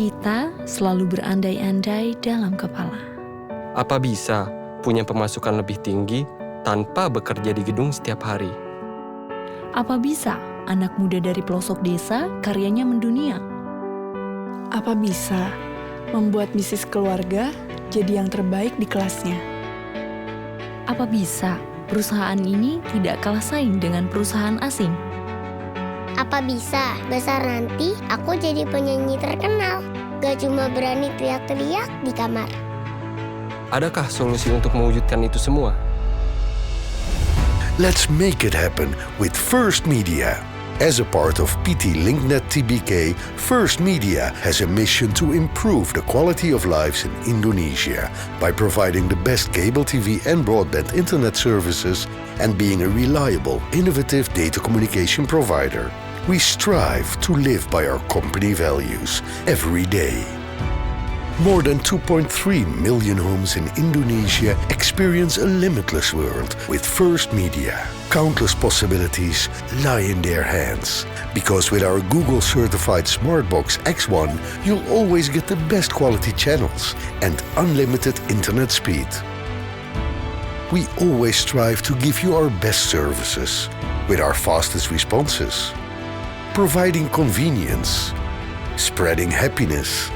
Kita selalu berandai-andai dalam kepala. Apa bisa punya pemasukan lebih tinggi tanpa bekerja di gedung setiap hari? Apa bisa anak muda dari pelosok desa karyanya mendunia? Apa bisa membuat bisnis keluarga jadi yang terbaik di kelasnya? Apa bisa perusahaan ini tidak kalah saing dengan perusahaan asing? Apa bisa besar nanti aku jadi penyanyi terkenal? Gak cuma berani teriak-teriak di kamar. Adakah solusi untuk mewujudkan itu semua? Let's make it happen with First Media. As a part of PT LinkNet Tbk, First Media has a mission to improve the quality of lives in Indonesia by providing the best cable TV and broadband internet services and being a reliable, innovative data communication provider. We strive to live by our company values every day. More than 2.3 million homes in Indonesia experience a limitless world with First Media. Countless possibilities lie in their hands. Because with our Google-certified Smartbox X1, you'll always get the best quality channels and unlimited internet speed. We always strive to give you our best services with our fastest responses, providing convenience, spreading happiness,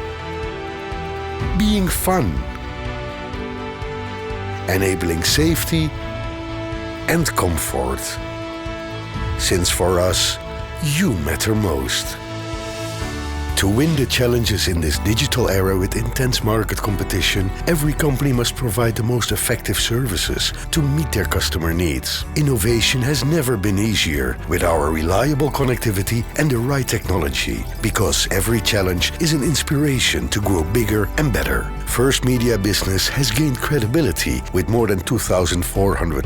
being fun, enabling safety and comfort. Since for us, you matter most. To win the challenges in this digital era with intense market competition, every company must provide the most effective services to meet their customer needs. Innovation has never been easier with our reliable connectivity and the right technology, because every challenge is an inspiration to grow bigger and better. First Media Business has gained credibility with more than 2,400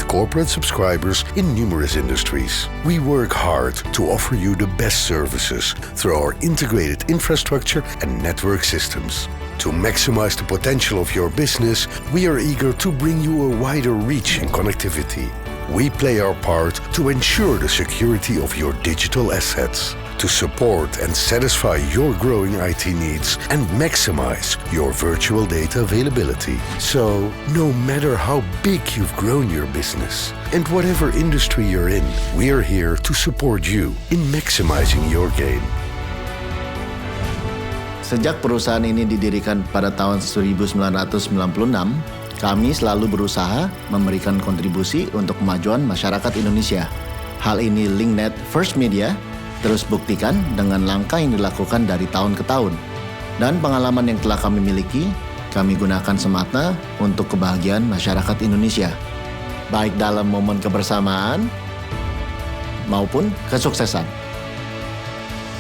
corporate subscribers in numerous industries. We work hard to offer you the best services through our integrated infrastructure and network systems. To maximize the potential of your business, we are eager to bring you a wider reach in connectivity. We play our part to ensure the security of your digital assets, to support and satisfy your growing IT needs and maximize your virtual data availability. So, no matter how big you've grown your business and whatever industry you're in, we are here to support you in maximizing your gain. Sejak perusahaan ini didirikan pada tahun 1996, kami selalu berusaha memberikan kontribusi untuk kemajuan masyarakat Indonesia. Hal ini LinkNet First Media terus buktikan dengan langkah yang dilakukan dari tahun ke tahun. Dan pengalaman yang telah kami miliki, kami gunakan semata untuk kebahagiaan masyarakat Indonesia. Baik dalam momen kebersamaan maupun kesuksesan.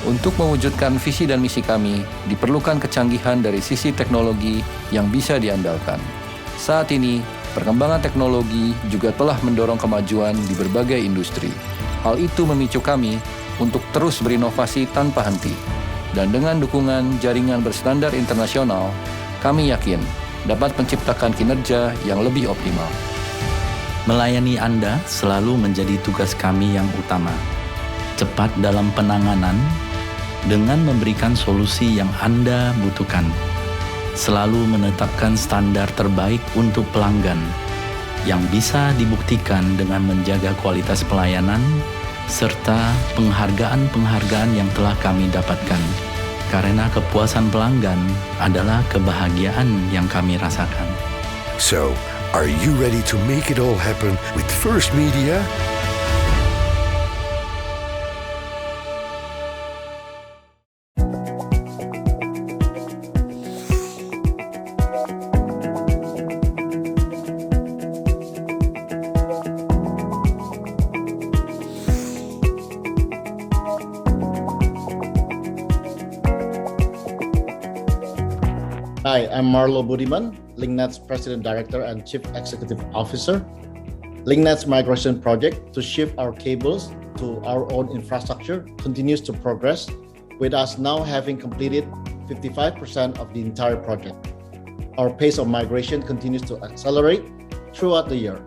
Untuk mewujudkan visi dan misi kami, diperlukan kecanggihan dari sisi teknologi yang bisa diandalkan. Saat ini, perkembangan teknologi juga telah mendorong kemajuan di berbagai industri. Hal itu memicu kami untuk terus berinovasi tanpa henti. Dan dengan dukungan jaringan berstandar internasional, kami yakin dapat menciptakan kinerja yang lebih optimal. Melayani Anda selalu menjadi tugas kami yang utama. Cepat dalam penanganan, dengan memberikan solusi yang Anda butuhkan. Selalu menetapkan standar terbaik untuk pelanggan, yang bisa dibuktikan dengan menjaga kualitas pelayanan, serta penghargaan-penghargaan yang telah kami dapatkan. Karena kepuasan pelanggan adalah kebahagiaan yang kami rasakan. So, are you ready to make it all happen with First Media? Hi, I'm Marlo Budiman, LinkNet's President Director and Chief Executive Officer. LinkNet's migration project to shift our cables to our own infrastructure continues to progress, with us now having completed 55% of the entire project. Our pace of migration continues to accelerate throughout the year.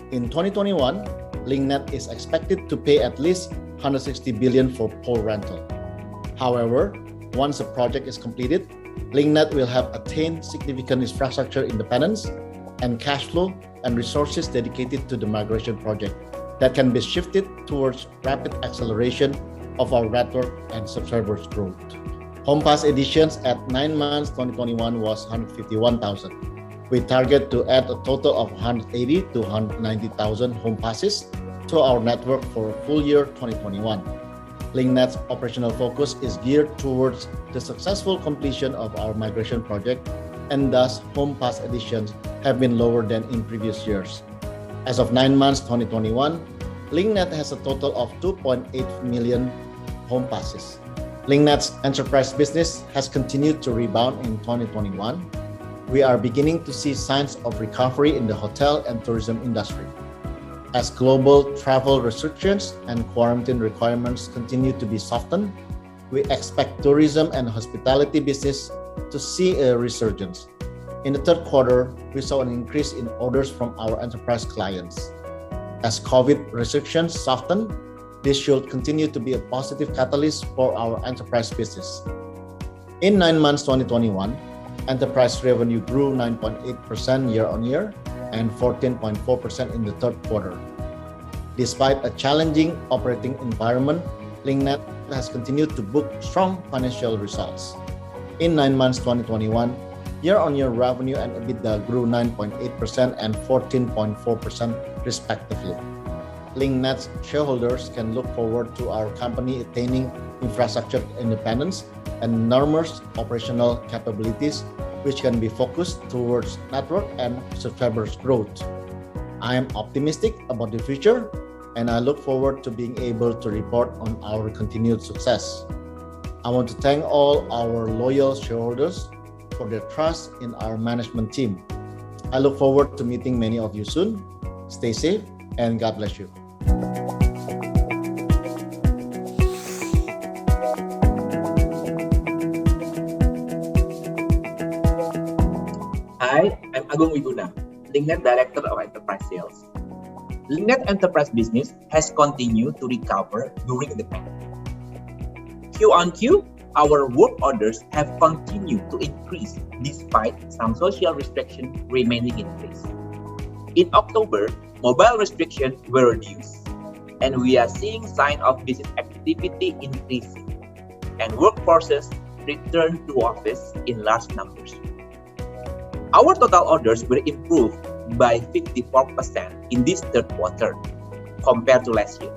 In 2021, LinkNet is expected to pay at least 160 billion for pole rental. However, once the project is completed, LinkNet will have attained significant infrastructure independence and cash flow and resources dedicated to the migration project that can be shifted towards rapid acceleration of our network and subscribers growth. HomePass additions at 9 months 2021 was 151,000. We target to add a total of 180 to 190,000 HomePasses to our network for full year 2021. LinkNet's operational focus is geared towards the successful completion of our migration project, and thus HomePass additions have been lower than in previous years. As of 9 months 2021, LinkNet has a total of 2.8 million HomePasses. LinkNet's enterprise business has continued to rebound in 2021. We are beginning to see signs of recovery in the hotel and tourism industry. As global travel restrictions and quarantine requirements continue to be softened, we expect tourism and hospitality business to see a resurgence. In the third quarter, we saw an increase in orders from our enterprise clients. As COVID restrictions soften, this should continue to be a positive catalyst for our enterprise business. In 9 months 2021, enterprise revenue grew 9.8% year-on-year and 14.4% in the third quarter. Despite a challenging operating environment, LinkNet has continued to book strong financial results. In 9 months 2021, year-on-year revenue and EBITDA grew 9.8% and 14.4% respectively. LinkNet's shareholders can look forward to our company attaining infrastructure independence and enormous operational capabilities, which can be focused towards network and subscribers growth. I am optimistic about the future, and I look forward to being able to report on our continued success. I want to thank all our loyal shareholders for their trust in our management team. I look forward to meeting many of you soon. Stay safe, and God bless you. Hi, I'm Agung Wiguna, LinkNet Director of Enterprise Sales. LinkNet Enterprise business has continued to recover during the pandemic. Q-on-Q, our work orders have continued to increase despite some social restrictions remaining in place. In October, mobile restrictions were reduced, and we are seeing signs of business activity increasing, and workforces return to office in large numbers. Our total orders were improved by 54% in this third quarter compared to last year.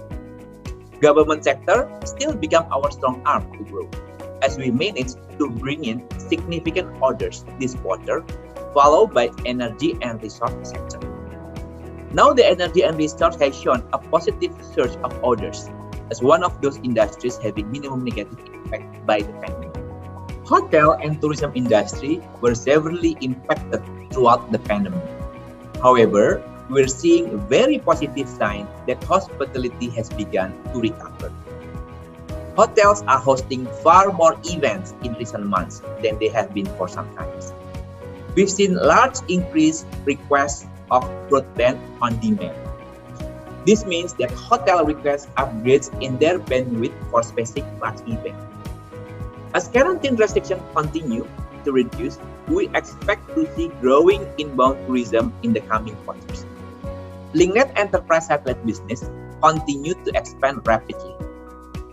Government sector still become our strong arm to grow, as we managed to bring in significant orders this quarter, followed by energy and resource sector. Now the energy and resource has shown a positive surge of orders as one of those industries having minimum negative impact by the pandemic. Hotel and tourism industry were severely impacted throughout the pandemic. However, we're seeing very positive signs that hospitality has begun to recover. Hotels are hosting far more events in recent months than they have been for some time. We've seen large increased requests of broadband on demand. This means that hotel request upgrades in their bandwidth for specific large events. As quarantine restrictions continue to reduce, we expect to see growing inbound tourism in the coming quarters. LinkNet Enterprise Satellite business continued to expand rapidly.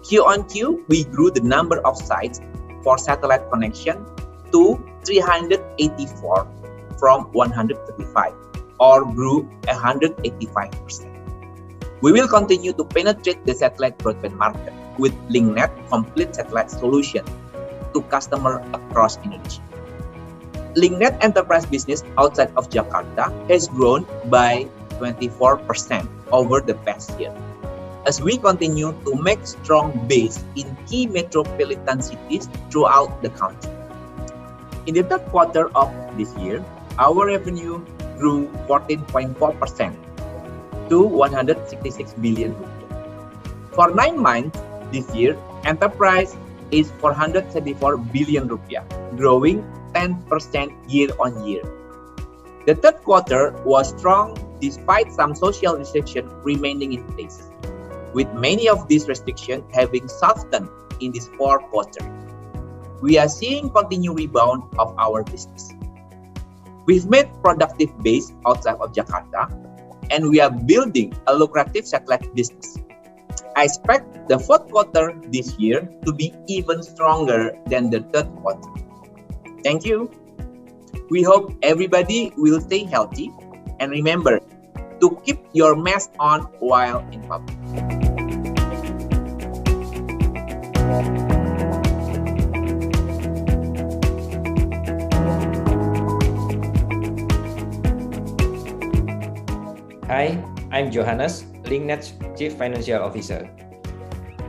Q-on-Q, we grew the number of sites for satellite connection to 384 from 135, or grew 185%. We will continue to penetrate the satellite broadband market with LinkNet complete satellite solution to customers across Indonesia. LinkNet Enterprise business outside of Jakarta has grown by 24% over the past year, as we continue to make strong base in key metropolitan cities throughout the country. In the third quarter of this year, our revenue grew 14.4% to 166 billion rupiah. For 9 months this year, enterprise is 474 billion rupiah, growing 10% year-on-year. The third quarter was strong despite some social restrictions remaining in place, with many of these restrictions having softened in this fourth quarter. we are seeing continued rebound of our business. We've made productive base outside of Jakarta, and we are building a lucrative satellite business. I expect the fourth quarter this year to be even stronger than the third quarter. Thank you. We hope everybody will stay healthy, and remember to keep your mask on while in public. Hi, I'm Johannes, LinkNet's Chief Financial Officer.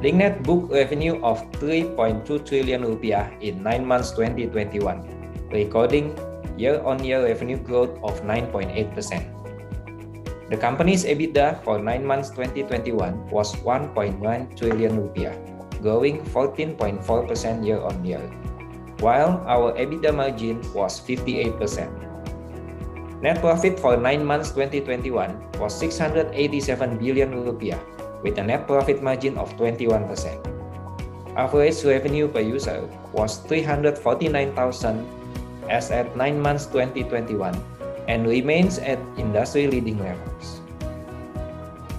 LinkNet booked revenue of 3.2 trillion rupiah in 9 months 2021, recording year-on-year revenue growth of 9.8%. The company's EBITDA for 9 months 2021 was 1.9 trillion rupiah, growing 14.4% year-on-year, while our EBITDA margin was 58%. Net profit for 9 months 2021 was 687 billion rupiah, with a net profit margin of 21%. Average revenue per user was 349,000 as at 9 months 2021 and remains at industry-leading levels.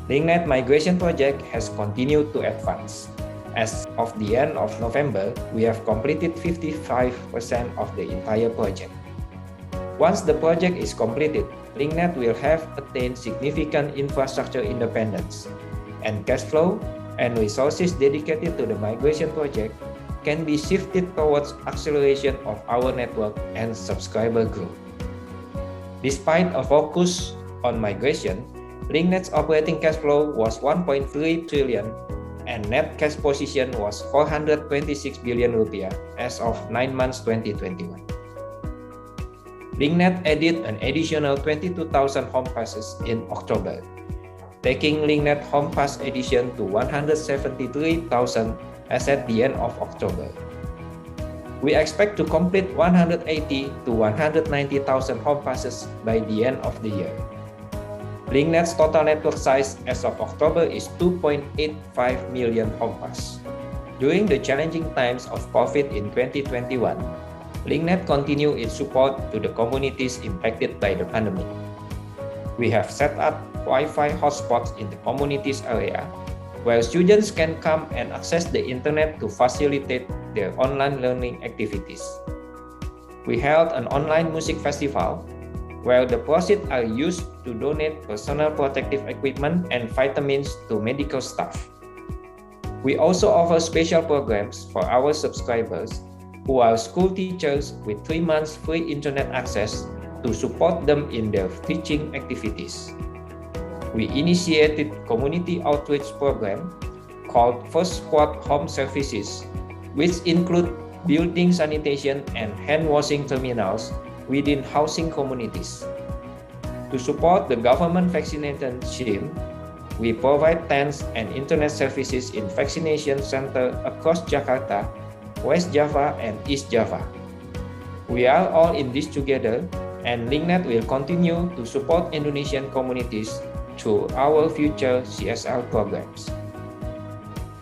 LinkNet migration project has continued to advance. As of the end of November, we have completed 55% of the entire project. Once the project is completed, LinkNet will have attained significant infrastructure independence, and cash flow and resources dedicated to the migration project can be shifted towards acceleration of our network and subscriber growth. Despite a focus on migration, LinkNet's operating cash flow was 1.3 trillion and net cash position was 426 billion rupiah as of 9 months 2021. LinkNet added an additional 22,000 home passes in October, taking LinkNet home pass addition to 173,000 as at the end of October. We expect to complete 180 to 190,000 home passes by the end of the year. LinkNet's total network size as of October is 2.85 million home pass. During the challenging times of COVID in 2021, LinkNet continued its support to the communities impacted by the pandemic. We have set up Wi-Fi hotspots in the communities area, where students can come and access the internet to facilitate their online learning activities. We held an online music festival, where the proceeds are used to donate personal protective equipment and vitamins to medical staff. We also offer special programs for our subscribers who are school teachers with 3 months free internet access to support them in their teaching activities. We initiated community outreach program called First Squad Home Services, which include building sanitation and hand washing terminals within housing communities. To support the government vaccination scheme, we provide tents and internet services in vaccination centers across Jakarta, West Java, and East Java. We are all in this together, and LinkNet will continue to support Indonesian communities through our future CSR programs.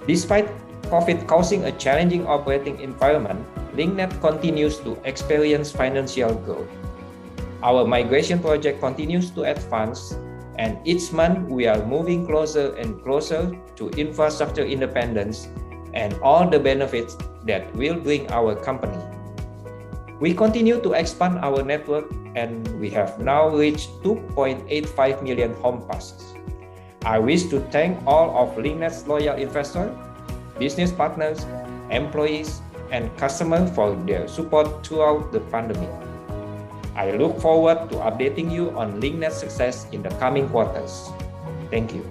Despite COVID causing a challenging operating environment, LinkNet continues to experience financial growth. Our migration project continues to advance, and each month we are moving closer and closer to infrastructure independence and all the benefits that will bring our company. We continue to expand our network, and we have now reached 2.85 million home passes. I wish to thank all of LinkNet's loyal investors, business partners, employees, and customers for their support throughout the pandemic. I look forward to updating you on LinkNet's success in the coming quarters. Thank you.